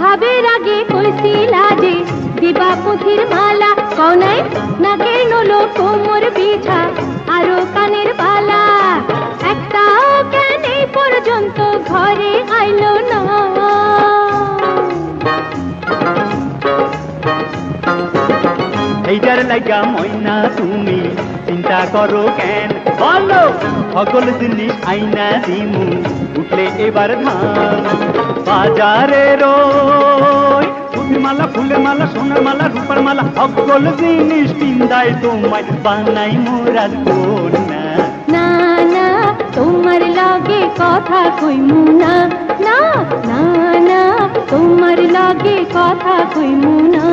ভাবের আগে কইছিলা যে দিবা পুঁথির মালা, কনাই নাকের নলো কোমর বিছা আরো কানের বালা, একটাও কেন এই পর্যন্ত ঘরে আইলো না। এইটার লাগা ময়না তুমি চিন্তা করো কেন, বলো সকল জিনিস আইনা দিমু উঠলে এবার ধান। বাজারে রই ফুলের মালা, ফুলের মালা, সোনার মালা, রূপার মালা, সকল জিনিস কিন্দায় তোমায় বানাই মোরার কন্যা। না না তোমার লাগে কথা কইমু না, না না না তোমার লাগে কথা কইমু না।